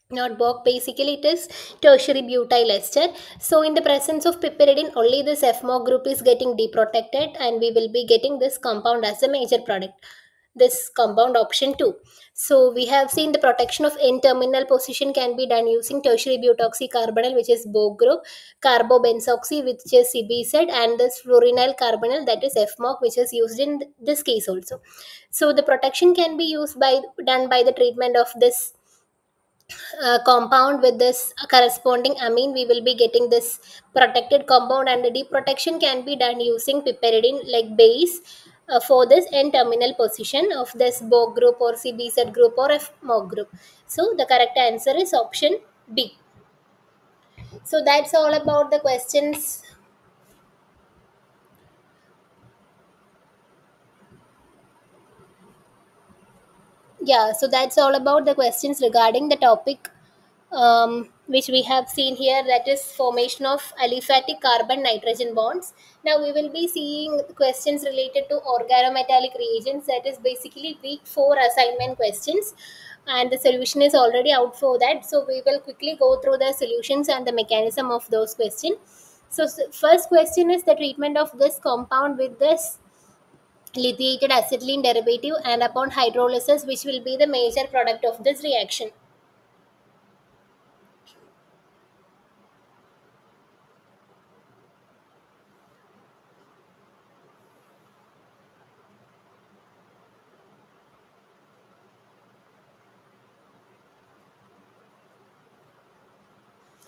not BOG, basically it is tertiary butyl ester. So in the presence of piperidine, only this FMO group is getting deprotected and we will be getting this compound as a major product, this compound option 2. So we have seen the protection of N-terminal position can be done using tertiary butoxycarbonyl, which is BOG group, carbobenzoxy, which is CBZ, and this fluorinyl carbonyl, that is FMOC, which is used in this case also. So the protection can be used by done by the treatment of this compound with this corresponding amine. We will be getting this protected compound, and the deprotection can be done using piperidine like base for this N terminal position of this BOG group or CBZ group or FMOG group. So the correct answer is option B. So that's all about the questions. Yeah, so that's all about the questions regarding the topic, which we have seen here, that is formation of aliphatic carbon nitrogen bonds. Now we will be seeing questions related to organometallic reagents, that is basically week 4 assignment questions, and the solution is already out for that. So we will quickly go through the solutions and the mechanism of those questions. So first question is the treatment of this compound with this lithiated acetylene derivative and upon hydrolysis, which will be the major product of this reaction.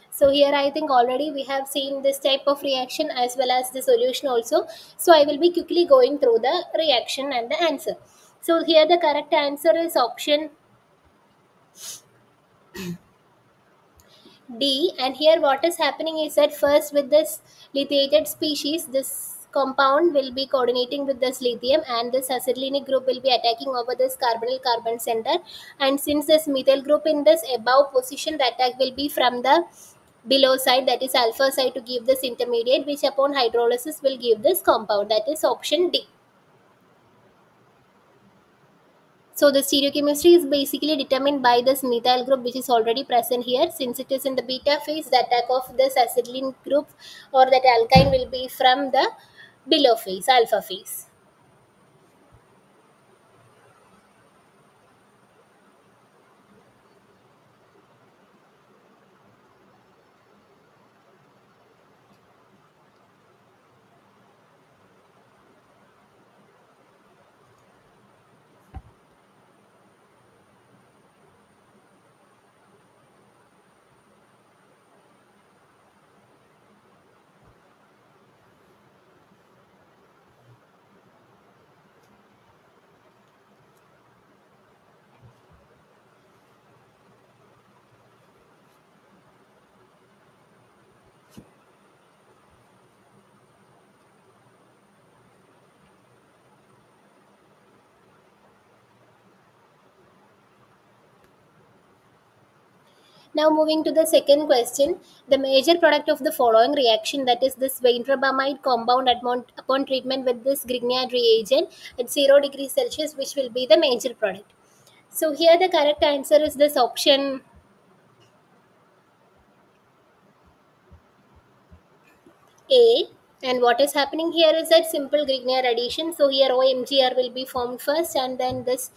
So here I think already we have seen this type of reaction as well as the solution also. So I will be quickly going through the reaction and the answer. So here the correct answer is option D. And here what is happening is that first with this lithiated species, this compound will be coordinating with this lithium, and this acetylenic group will be attacking over this carbonyl carbon center. And since this methyl group in this above position, the attack will be from the below side, that is alpha side, to give this intermediate, which upon hydrolysis will give this compound, that is option D. So the stereochemistry is basically determined by this methyl group, which is already present here. Since it is in the beta phase, the attack of this acetylene group or that alkyne will be from the below phase, alpha phase. Now moving to the second question, the major product of the following reaction, that is this Weintrubamide compound upon treatment with this Grignard reagent at 0 degrees Celsius, which will be the major product. So here the correct answer is this option A. And what is happening here is that simple Grignard addition. So here OMGR will be formed first, and then this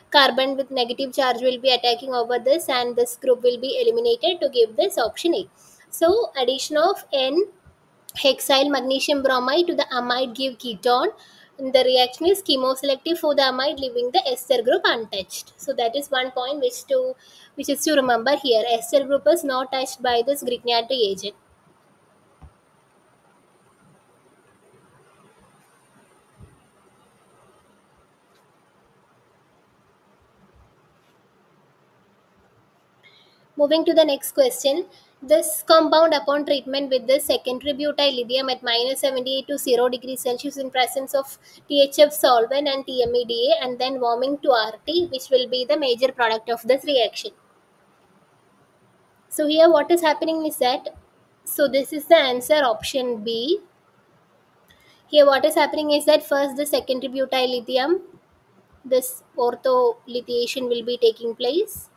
carbon with negative charge will be attacking over this, and this group will be eliminated to give this option A. So addition of N hexyl magnesium bromide to the amide give ketone. And the reaction is chemoselective for the amide, leaving the ester group untouched. So that is one point which is to remember here. Ester group is not touched by this Grignard reagent. Moving to the next question, this compound upon treatment with the secondary butyl lithium at minus 78 to 0 degrees Celsius in presence of THF solvent and TMEDA, and then warming to RT, which will be the major product of this reaction. So here what is happening is that, so this is the answer option B. Here what is happening is that first the secondary butyl lithium, this ortholithiation will be taking place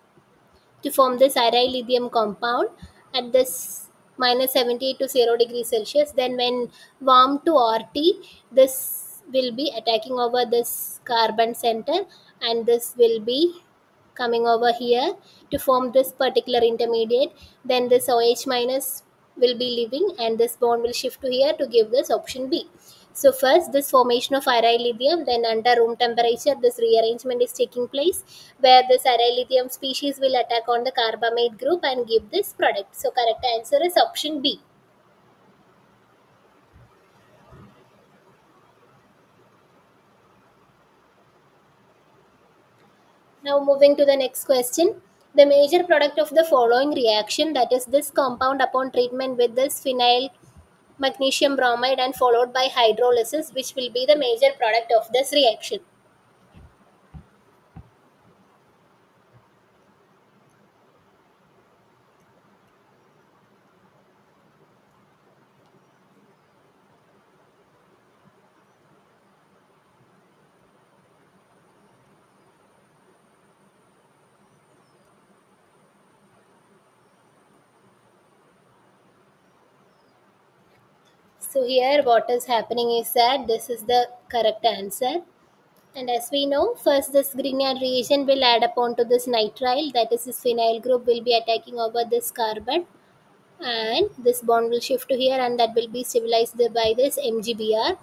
to form this aryl lithium compound at this minus 78 to 0 degrees Celsius. Then when warmed to RT, this will be attacking over this carbon center, and this will be coming over here to form this particular intermediate. Then this OH minus will be leaving, and this bond will shift to here to give this option B. So first this formation of aryl lithium, then under room temperature this rearrangement is taking place, where this aryl lithium species will attack on the carbamide group and give this product. So correct answer is option B. Now moving to the next question. The major product of the following reaction, that is this compound upon treatment with this phenyl magnesium bromide and followed by hydrolysis, which will be the major product of this reaction. So here what is happening is that this is the correct answer. And as we know, first this Grignard reagent will add upon to this nitrile, that is this phenyl group will be attacking over this carbon, and this bond will shift to here, and that will be stabilized by this MgBr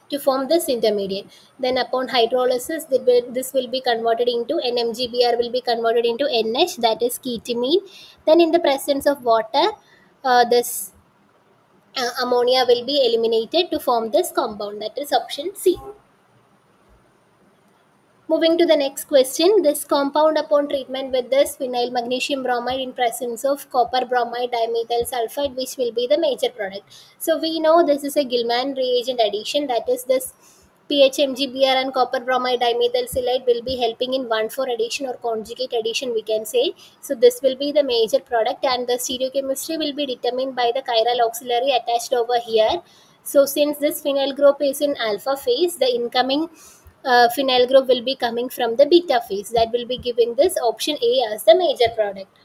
to form this intermediate. Then upon hydrolysis, this will be converted into NMGBr will be converted into NH, that is ketamine. Then in the presence of water, this ammonia will be eliminated to form this compound, that is option C. Moving to the next question, this compound upon treatment with this phenyl magnesium bromide in presence of copper bromide dimethyl sulfide, which will be the major product. So we know this is a Gilman reagent addition, that is this PHMgBr and copper bromide dimethyl silide will be helping in 1,4 addition or conjugate addition, we can say. So this will be the major product, and the stereochemistry will be determined by the chiral auxiliary attached over here. So since this phenyl group is in alpha phase, the incoming phenyl group will be coming from the beta phase, that will be giving this option A as the major product.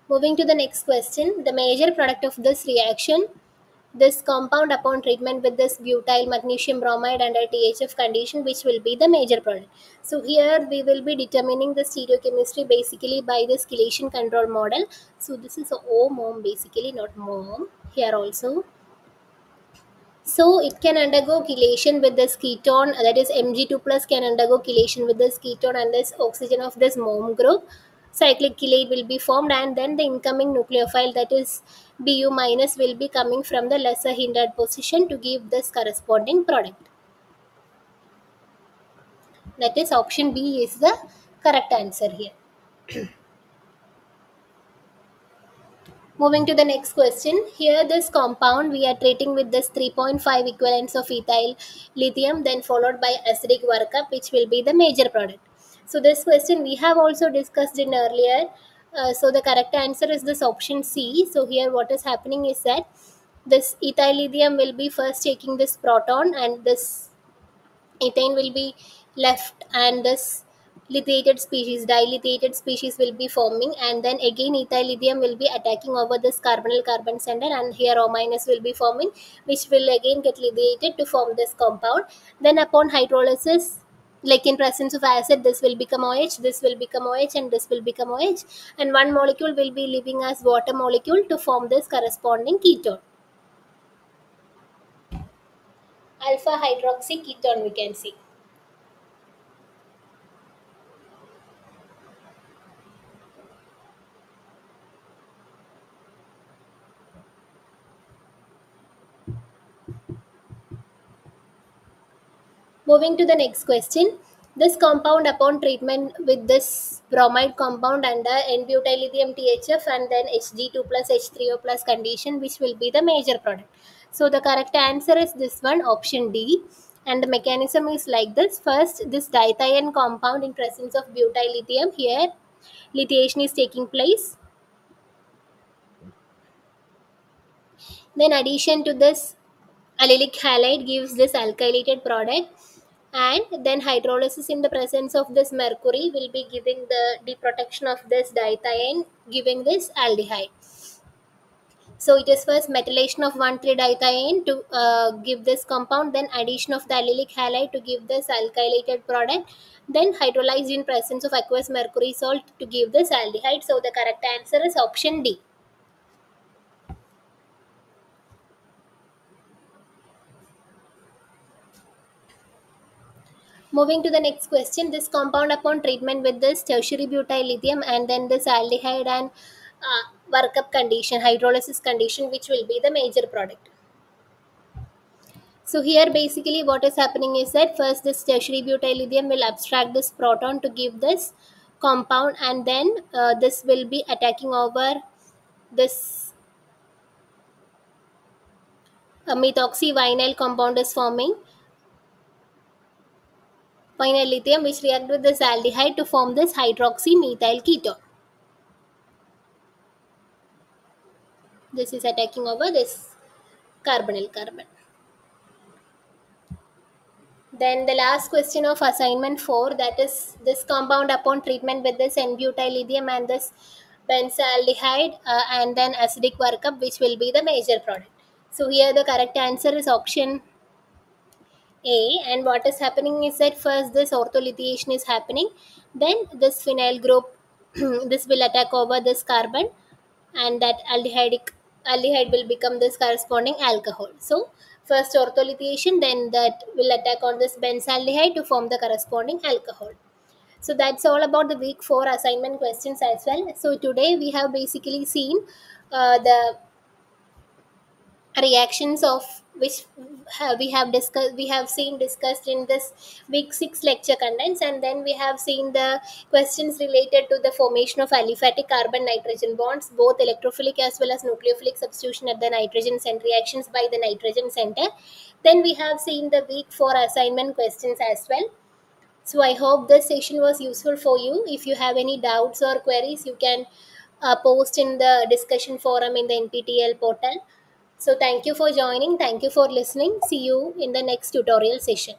Moving to the next question, the major product of this reaction, this compound upon treatment with this butyl magnesium bromide under THF condition, which will be the major product. So here we will be determining the stereochemistry basically by this chelation control model. So this is a O mom basically, not mom here also. So it can undergo chelation with this ketone, that is Mg2 plus can undergo chelation with this ketone and this oxygen of this mom group. Cyclic chelate will be formed, and then the incoming nucleophile, that is Bu minus, will be coming from the lesser hindered position to give this corresponding product. That is option B is the correct answer here. Moving to the next question. Here this compound we are treating with this 3.5 equivalents of ethyl lithium, then followed by acidic workup, which will be the major product. So this question we have also discussed in earlier. So the correct answer is this option C. So here what is happening is that this ethyl lithium will be first taking this proton, and this ethane will be left, and this lithiated species, dilithiated species will be forming, and then again ethyl lithium will be attacking over this carbonyl carbon center, and here O minus will be forming, which will again get lithiated to form this compound. Then upon hydrolysis, like in presence of acid, this will become OH, this will become OH, and this will become OH, and one molecule will be leaving as water molecule to form this corresponding ketone, alpha hydroxy ketone, we can see. Moving to the next question. This compound upon treatment with this bromide compound under N-butyllithium THF and then Hg2 plus H3O plus condition, which will be the major product. So the correct answer is this one, option D. And the mechanism is like this. First, this dithion compound in presence of butyllithium, here lithiation is taking place. Then addition to this allylic halide gives this alkylated product, and then hydrolysis in the presence of this mercury will be giving the deprotection of this dithiene, giving this aldehyde. So it is first metallation of 1,3-dithiene to give this compound, then addition of the allylic halide to give this alkylated product, then hydrolyzed in presence of aqueous mercury salt to give this aldehyde. So the correct answer is option D. Moving to the next question, this compound upon treatment with this tertiary butyl lithium and then this aldehyde and workup condition, hydrolysis condition, which will be the major product. So here basically what is happening is that first this tertiary butyl lithium will abstract this proton to give this compound, and then this will be attacking over this methoxy vinyl compound is forming vinyl lithium, which react with this aldehyde to form this hydroxy methyl ketone. This is attacking over this carbonyl carbon. Then the last question of assignment 4, that is this compound upon treatment with this N-butyl lithium and this benzaldehyde and then acidic workup, which will be the major product. So here the correct answer is option A, and what is happening is that first this ortholithiation is happening, then this phenyl group this will attack over this carbon, and that aldehyde will become this corresponding alcohol. So first ortholithiation, then that will attack on this benzaldehyde to form the corresponding alcohol. So that's all about the week 4 assignment questions as well. So today we have basically seen the reactions of which we have seen discussed in this week 6 lecture contents, and then we have seen the questions related to the formation of aliphatic carbon nitrogen bonds, both electrophilic as well as nucleophilic substitution at the nitrogen center, reactions by the nitrogen center. Then we have seen the week 4 assignment questions as well. So I hope this session was useful for you. If you have any doubts or queries, you can post in the discussion forum in the NPTEL portal. So thank you for joining. Thank you for listening. See you in the next tutorial session.